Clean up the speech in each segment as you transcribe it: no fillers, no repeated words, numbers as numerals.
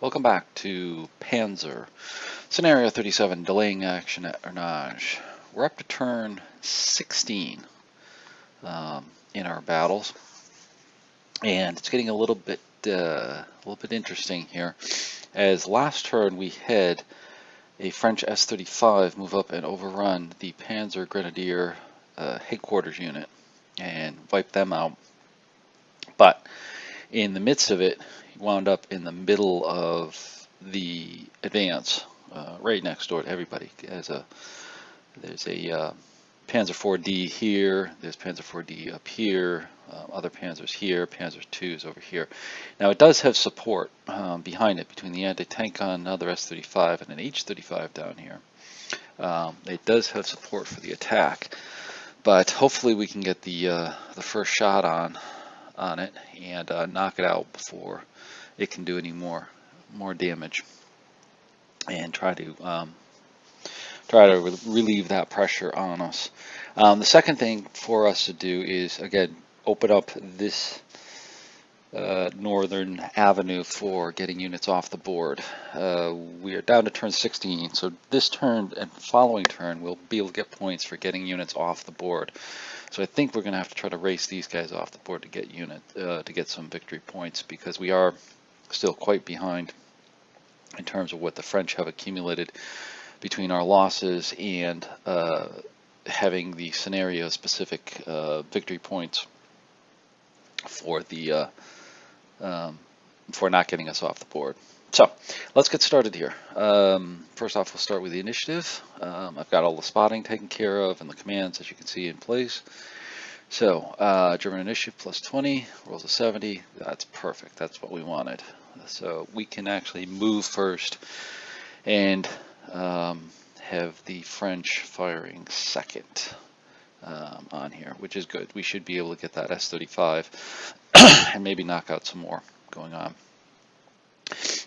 Welcome back to Panzer. Scenario 37, delaying action at Ernage. We're up to turn 16 in our battles, and it's getting a little bit interesting here. As last turn we had a French S-35 move up and overrun the Panzer Grenadier headquarters unit and wipe them out, but in the midst of it, he wound up in the middle of the advance, right next door to everybody. There's a Panzer 4D here, there's Panzer 4D up here, other Panzers here, Panzer 2s over here. Now it does have support behind it between the anti-tank gun, another S-35, and an H-35 down here. It does have support for the attack, but hopefully we can get the first shot on it and knock it out before it can do any more damage, and try to relieve that pressure on us. The second thing for us to do is, again, open up this northern avenue for getting units off the board. We are down to turn 16, so this turn and following turn we'll be able to get points for getting units off the board. So I think we're going to have to try to race these guys off the board to get some victory points, because we are still quite behind in terms of what the French have accumulated between our losses and having the scenario-specific victory points for the for not getting us off the board. So let's get started here. First off, we'll start with the initiative. I've got all the spotting taken care of and the commands, as you can see, in place. So German initiative plus 20, rolls a 70. That's perfect. That's what we wanted. So we can actually move first and have the French firing second on here, which is good. We should be able to get that S-35 and maybe knock out some more going on.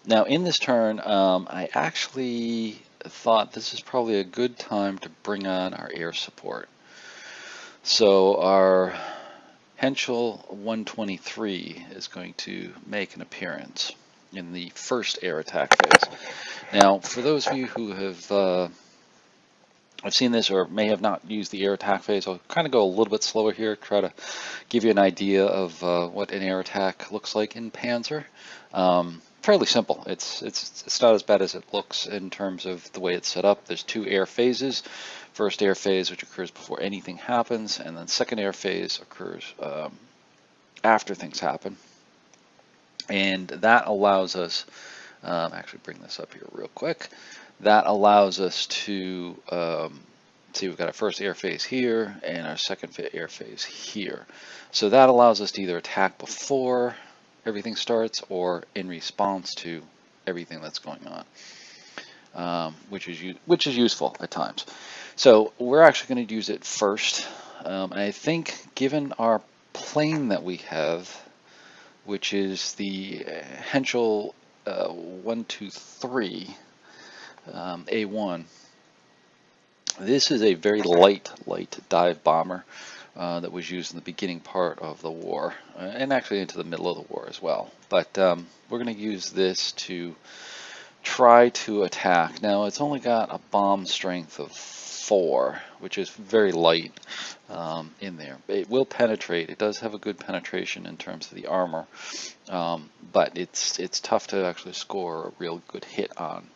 Now in this turn, I actually thought this is probably a good time to bring on our air support. So our Henschel 123 is going to make an appearance in the first air attack phase. Now, for those of you who have seen this or may have not used the air attack phase, I'll kind of go a little bit slower here, try to give you an idea of what an air attack looks like in Panzer. Fairly simple. It's not as bad as it looks in terms of the way it's set up. There's two air phases. First air phase, which occurs before anything happens, and then second air phase occurs after things happen. And that allows us, actually bring this up here real quick, that allows us to, see, we've got our first air phase here and our second air phase here. So that allows us to either attack before everything starts or in response to everything that's going on, which is useful at times. So we're actually going to use it first. And I think given our plane that we have, which is the Henschel 123 A1, this is a very light dive bomber that was used in the beginning part of the war, and actually into the middle of the war as well. But we're going to use this to try to attack. Now it's only got a bomb strength of 4, which is very light in there. It will penetrate. It does have a good penetration in terms of the armor, but it's tough to actually score a real good hit on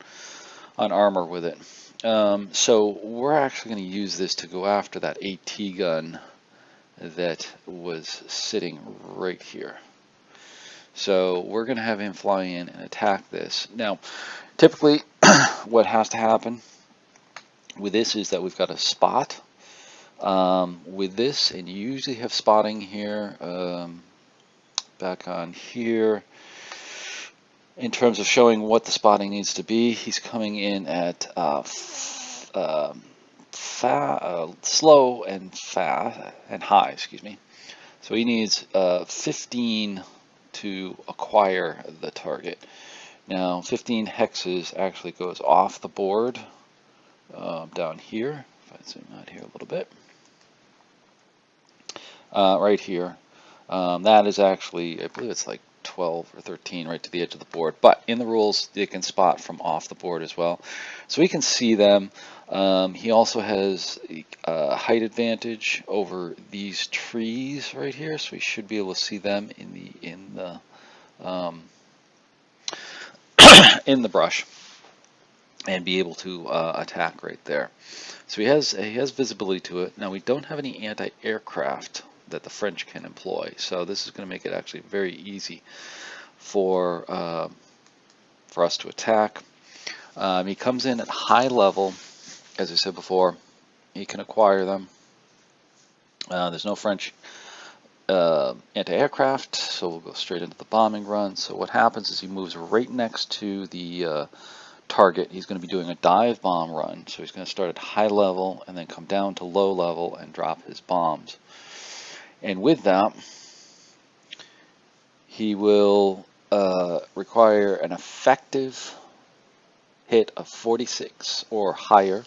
armor with it. So we're actually going to use this to go after that AT gun that was sitting right here. So we're going to have him fly in and attack this. Now, typically what has to happen with this is that we've got a spot with this, and you usually have spotting here, back on here, in terms of showing what the spotting needs to be. He's coming in at slow and fast and high, excuse me. So he needs 15 to acquire the target. Now 15 hexes actually goes off the board down here. If I zoom out here a little bit, right here, that is actually, I believe it's like 12 or 13 right to the edge of the board. But in the rules, they can spot from off the board as well. So we can see them. He also has height advantage over these trees right here, so we should be able to see them in the brush and be able to attack right there. So he has visibility to it. Now we don't have any anti-aircraft that the French can employ, so this is going to make it actually very easy for us to attack. He comes in at high level, as I said before. He can acquire them. There's no French anti-aircraft, so we'll go straight into the bombing run. So what happens is he moves right next to the target. He's going to be doing a dive bomb run, so he's going to start at high level and then come down to low level and drop his bombs. And with that, he will require an effective hit of 46 or higher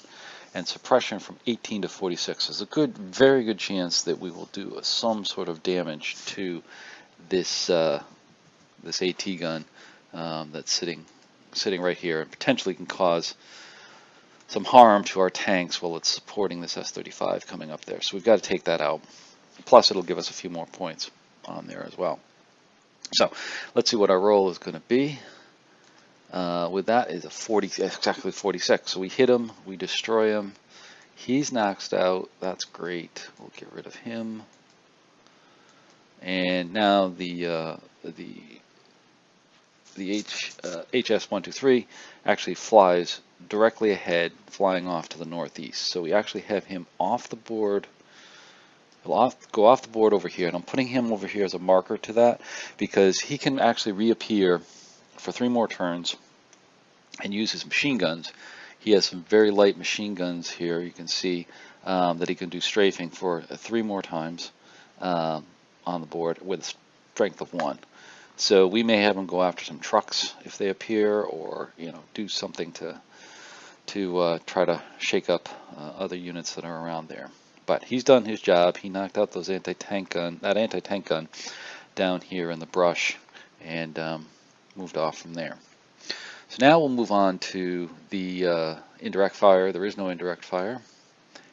and suppression from 18 to 46. There's a very good chance that we will do some sort of damage to this this AT gun that's sitting right here, and potentially can cause some harm to our tanks while it's supporting this S-35 coming up there. So we've got to take that out. Plus, it'll give us a few more points on there as well. So let's see what our roll is going to be. With that is exactly 46. So we hit him, we destroy him. He's knocked out. That's great. We'll get rid of him. And now the HS-123 actually flies directly ahead, flying off to the northeast. So we actually have him off the board. He'll go off the board over here, and I'm putting him over here as a marker to that because he can actually reappear for 3 more turns and use his machine guns. He has some very light machine guns here. You can see that he can do strafing for 3 more times on the board with a strength of 1. So we may have him go after some trucks if they appear, or do something to try to shake up other units that are around there. But he's done his job. He knocked out that anti-tank gun down here in the brush and moved off from there. So now we'll move on to the indirect fire. There is no indirect fire,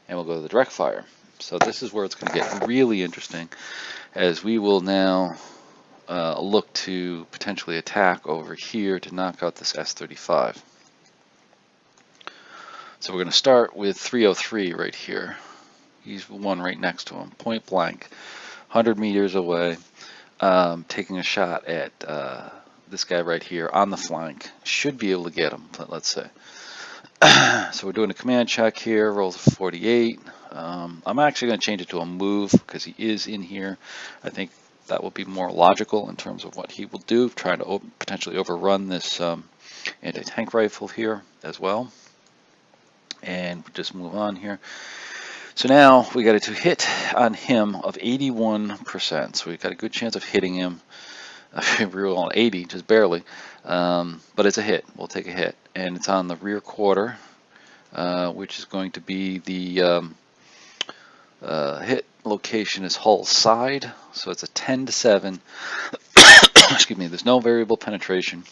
and we'll go to the direct fire. So this is where it's going to get really interesting, as we will now look to potentially attack over here to knock out this S-35. So we're going to start with 303 right here. He's the one right next to him, point blank, 100 meters away, taking a shot at this guy right here on the flank. Should be able to get him, let's say. So we're doing a command check here, rolls a 48. I'm actually going to change it to a move because he is in here. I think that will be more logical in terms of what he will do, trying to potentially overrun this anti-tank rifle here as well. And just move on here. So now we got a hit on him of 81%. So we've got a good chance of hitting him. We were on 80, just barely, but it's a hit. We'll take a hit, and it's on the rear quarter, which is going to be the hit location is hull side. So it's a 10-7. Excuse me. There's no variable penetration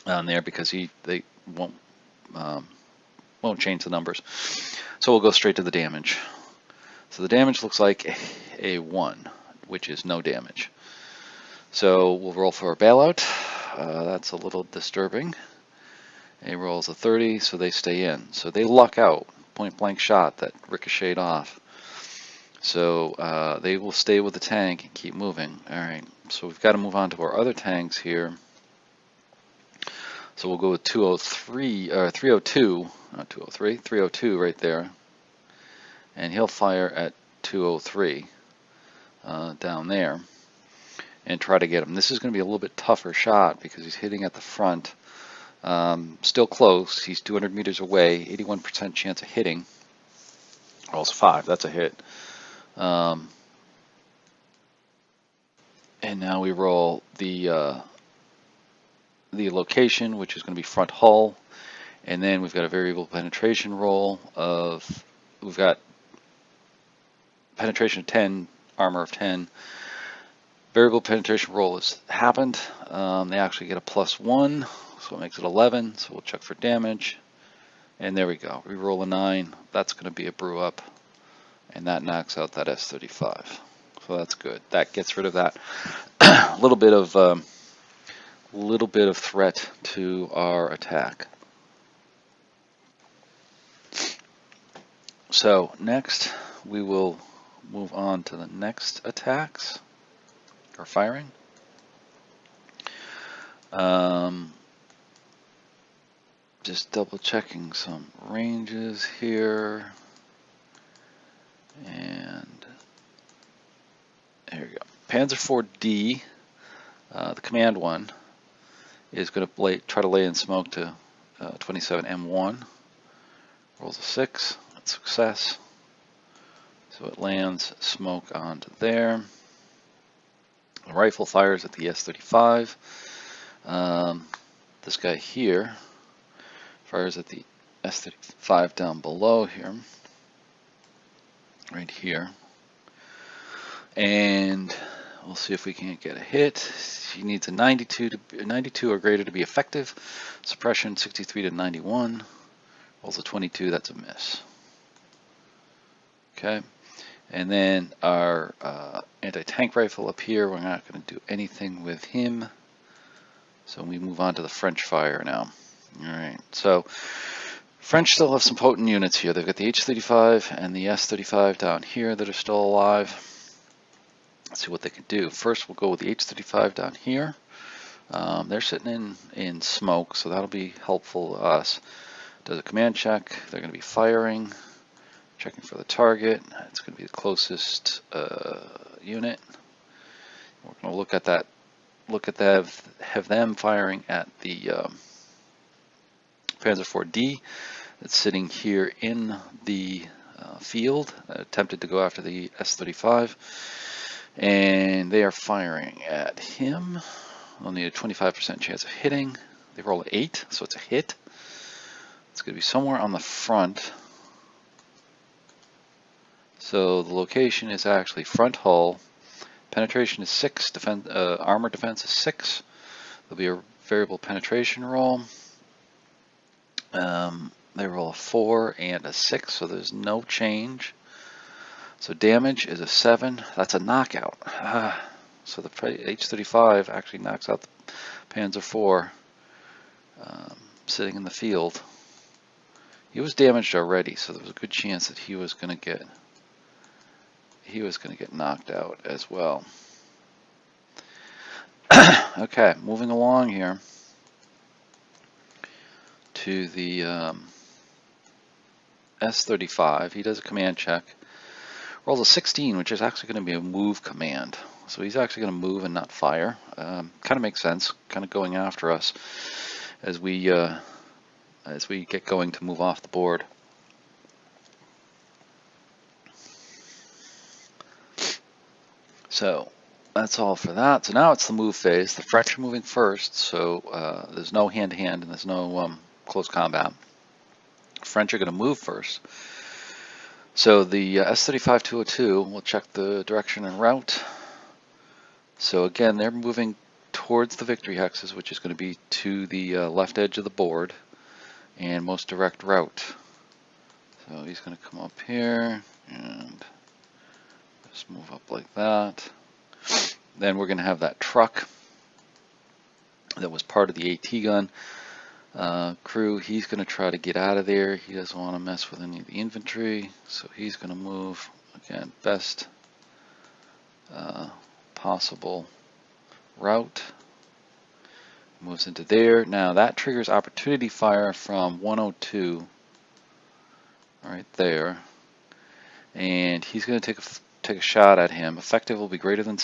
on there because they won't change the numbers. So we'll go straight to the damage. So the damage looks like a 1, which is no damage. So we'll roll for a bailout. That's a little disturbing. He rolls a 30, so they stay in. So they luck out. Point blank shot that ricocheted off. So they will stay with the tank and keep moving. All right. So we've got to move on to our other tanks here. So we'll go with 203 or 302, not 203, 302 right there. And he'll fire at 203 down there and try to get him. This is going to be a little bit tougher shot because he's hitting at the front. Still close. He's 200 meters away. 81% chance of hitting. Rolls 5. That's a hit. And now we roll the location, which is going to be front hull, and then we've got a variable penetration roll of, we've got penetration of 10, armor of 10, Variable penetration roll has happened. They actually get a +1, so it makes it 11. So we'll check for damage. And there we go. We roll a 9. That's going to be a brew up. And that knocks out that S-35. So that's good. That gets rid of that little bit of threat to our attack. So next we will move on to the next attacks or firing. Just double checking some ranges here, and there we go. Panzer 4D, the command one, is going to try to lay in smoke to 27 M1. Rolls a 6, that's success. So it lands smoke onto there. The rifle fires at the S-35. This guy here fires at the S-35 down below here, right here. And we'll see if we can't get a hit. He needs a 92 or greater to be effective. Suppression 63 to 91. Rolls a 22, that's a miss. Okay. And then our anti-tank rifle up here, we're not going to do anything with him. So we move on to the French fire now. Alright, so French still have some potent units here. They've got the H-35 and the S-35 down here that are still alive. Let's see what they can do. First we'll go with the H-35 down here. They're sitting in smoke, so that'll be helpful to us. Does a command check. They're going to be firing. Checking for the target. It's going to be the closest unit. We're going to look at that. Have them firing at the Panzer 4D that's sitting here in the field. Attempted to go after the S-35, and they are firing at him. They'll need a 25% chance of hitting. They roll an 8, so it's a hit. It's going to be somewhere on the front. So the location is actually front hull. Penetration is 6. Armor defense is 6. There'll be a variable penetration roll. They roll a 4 and a 6, so there's no change. So damage is a 7. That's a knockout. So the H-35 actually knocks out the Panzer IV sitting in the field. He was damaged already, so there was a good chance that he was going to get knocked out as well. Okay, moving along here to the S-35. He does a command check. Rolls a 16, which is actually going to be a move command. So he's actually going to move and not fire. Kind of makes sense, kind of going after us as we get going to move off the board. So that's all for that. So now it's the move phase. The French are moving first, so there's no hand-to-hand and there's no close combat. French are going to move first. So the S-35-202 will check the direction and route. So again, they're moving towards the victory hexes, which is going to be to the left edge of the board and most direct route. So he's going to come up here and just move up like that. Then we're going to have that truck that was part of the AT gun crew. He's going to try to get out of there. He doesn't want to mess with any of the infantry, so he's going to move again best possible route. Moves into there. Now that triggers opportunity fire from 102 right there, and he's going to take a shot at him. Effective will be greater than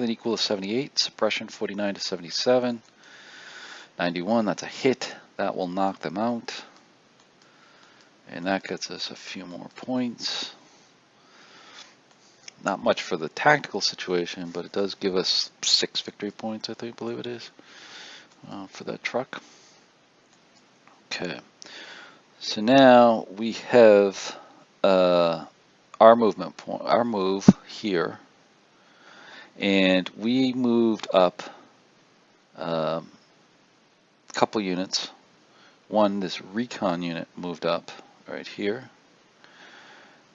equal to 78. Suppression 49 to 77. 91. That's a hit. That will knock them out, and that gets us a few more points. Not much for the tactical situation, but it does give us 6 victory points, I believe it is, for that truck. Okay, so now we have our movement point, our move here, And we moved up a couple units. One, this recon unit moved up right here.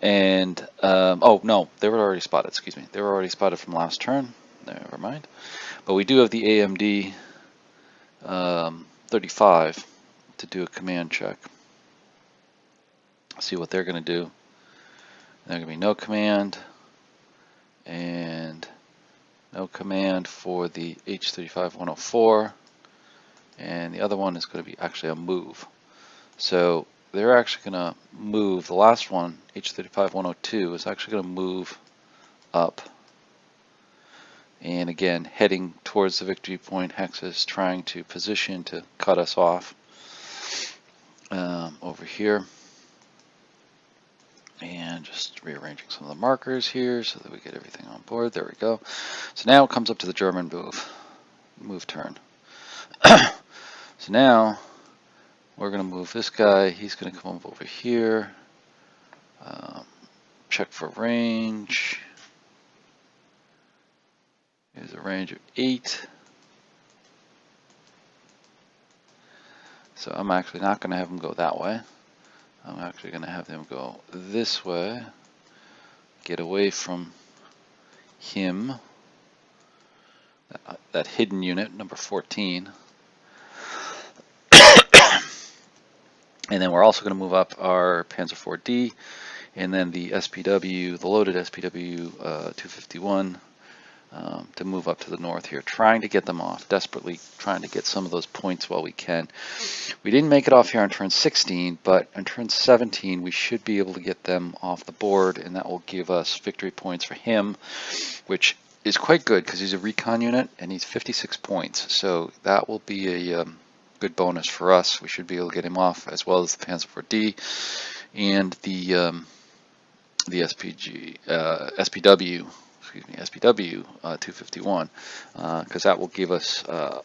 And, oh no, they were already spotted, excuse me. They were already spotted from last turn. Never mind. But we do have the AMD 35 to do a command check. See what they're going to do. There's going to be no command and no command for the H-35-104, and the other one is going to be actually a move. So they're actually going to move. The last one, H-35-102, is actually going to move up. And again, heading towards the victory point. Hex is trying to position to cut us off over here. And just rearranging some of the markers here so that we get everything on board. There we go. So now it comes up to the German move turn. So now we're going to move this guy. He's going to come up over here. Check for range. Here's a range of 8. So I'm actually not going to have him go that way. I'm actually going to have them go this way. Get away from him. That hidden unit, number 14. And then we're also going to move up our Panzer 4D, and then the SPW, the loaded SPW 251, to move up to the north here, trying to get them off, desperately trying to get some of those points while we can. We didn't make it off here on turn 16, but on turn 17 we should be able to get them off the board, and that will give us victory points for him, which is quite good because he's a recon unit and he's 56 points. So that will be a good bonus for us. We should be able to get him off, as well as the Panzer 4D and the SPW. Excuse me, SPW 251, because that will give us a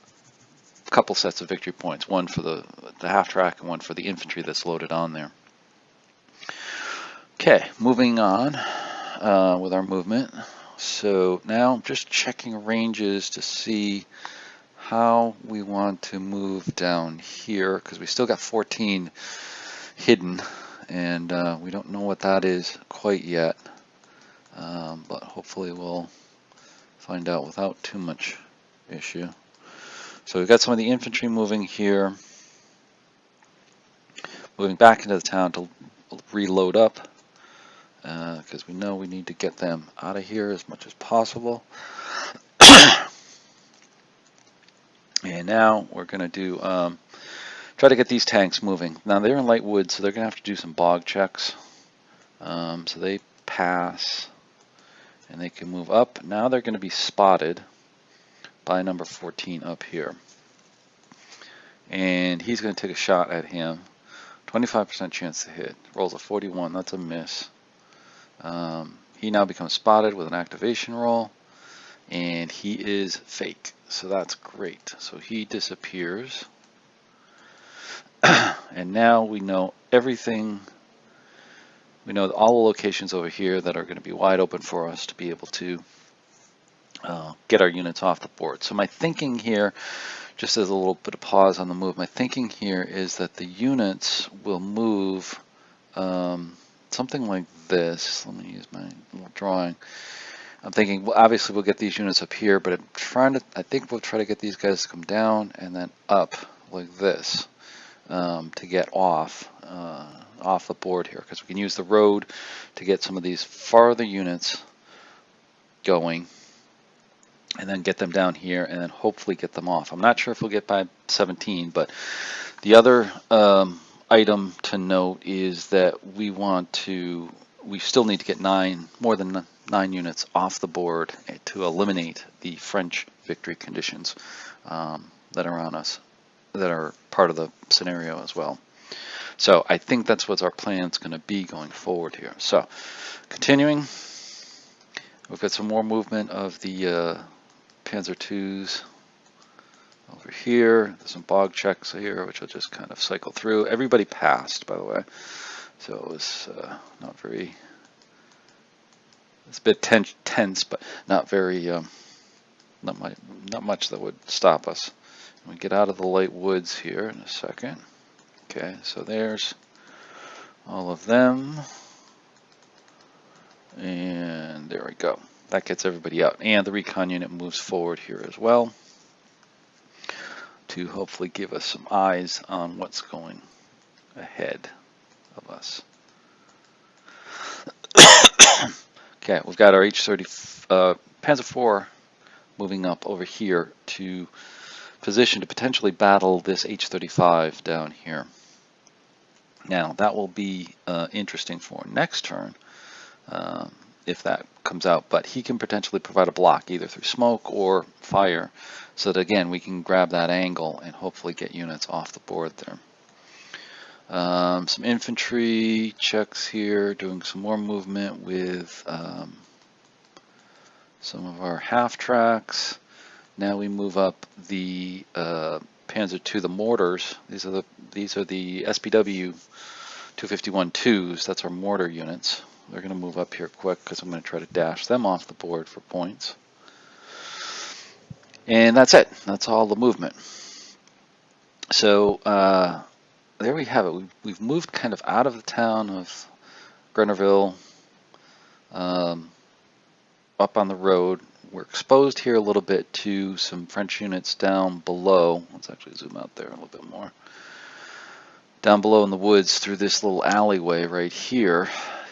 couple sets of victory points, one for the half track and one for the infantry that's loaded on there. Okay, moving on with our movement. So now I'm just checking ranges to see how we want to move down here, because we still got 14 hidden, and we don't know what that is quite yet. But hopefully we'll find out without too much issue. So we've got some of the infantry moving here, moving back into the town to reload up, because we know we need to get them out of here as much as possible. And now we're going to do try to get these tanks moving. Now they're in light wood, so they're going to have to do some bog checks. So they pass. And they can move up. Now they're going to be spotted by number 14 up here. And he's going to take a shot at him. 25% chance to hit. Rolls a 41. That's a miss. He now becomes spotted with an activation roll. And he is fake. So that's great. So he disappears. And now we know everything. We know all the locations over here that are going to be wide open for us to be able to get our units off the board. So my thinking here, just as a little bit of pause on the move, my thinking here is that the units will move something like this. Let me use my little drawing. I'm thinking, well, obviously we'll get these units up here, but I think we'll try to get these guys to come down and then up like this to get off the board here, because we can use the road to get some of these farther units going and then get them down here and then hopefully get them off. I'm not sure if we'll get by 17, but the other item to note is that we still need to get more than 9 units off the board to eliminate the French victory conditions that are on us, that are part of the scenario as well. So I think that's what our plan's going to be going forward here. So continuing, we've got some more movement of the Panzer IIs over here. There's some bog checks here, which I'll just kind of cycle through. Everybody passed, by the way. So it was not very, it's a bit tense, but not very not much that would stop us. We get out of the light woods here in a second. Okay, so there's all of them. And there we go. That gets everybody out. And the recon unit moves forward here as well to hopefully give us some eyes on what's going ahead of us. Okay, we've got our H-30 Panzer IV moving up over here to position to potentially battle this H-35 down here. Now, that will be interesting for next turn if that comes out, but he can potentially provide a block either through smoke or fire so that, again, we can grab that angle and hopefully get units off the board there. Some infantry checks here, doing some more movement with some of our half tracks. Now we move up the Panzer II, the mortars. These are the SPW 251-2s. That's our mortar units. They're going to move up here quick because I'm going to try to dash them off the board for points. And that's it. That's all the movement. So there we have it. We've moved kind of out of the town of Grenierville, up on the road. We're exposed here a little bit to some French units down below. Let's actually zoom out there a little bit more. Down below in the woods through this little alleyway right here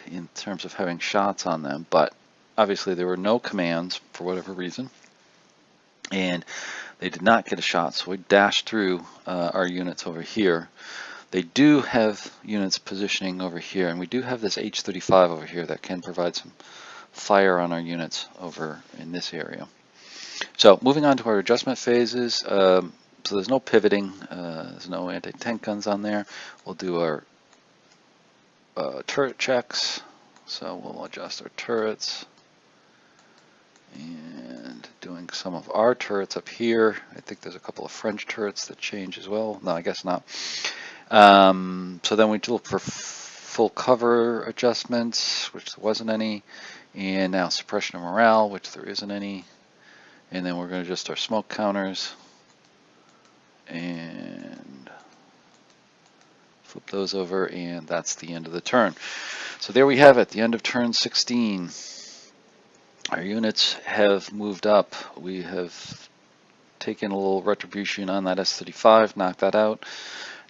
in terms of having shots on them. But obviously there were no commands for whatever reason. And they did not get a shot, so we dashed through our units over here. They do have units positioning over here, and we do have this H-35 over here that can provide some fire on our units over in this area. So moving on to our adjustment phases. So there's no pivoting, there's no anti-tank guns on there. We'll do our turret checks. So we'll adjust our turrets. And doing some of our turrets up here. I think there's a couple of French turrets that change as well. No, I guess not. So then we look for full cover adjustments, which there wasn't any. And now suppression of morale, which there isn't any. And then we're going to adjust our smoke counters. And flip those over, and that's the end of the turn. So there we have it, the end of turn 16. Our units have moved up. We have taken a little retribution on that S-35, knocked that out.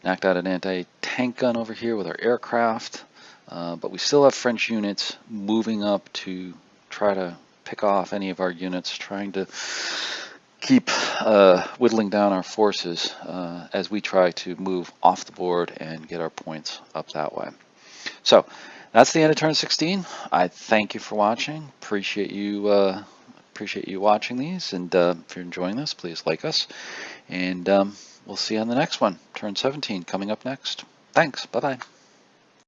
Knocked out an anti-tank gun over here with our aircraft. But we still have French units moving up to try to pick off any of our units, trying to keep whittling down our forces as we try to move off the board and get our points up that way. So that's the end of turn 16. I thank you for watching. Appreciate you watching these, and if you're enjoying this, please like us, and we'll see you on the next one. Turn 17 coming up next. Thanks. Bye-bye.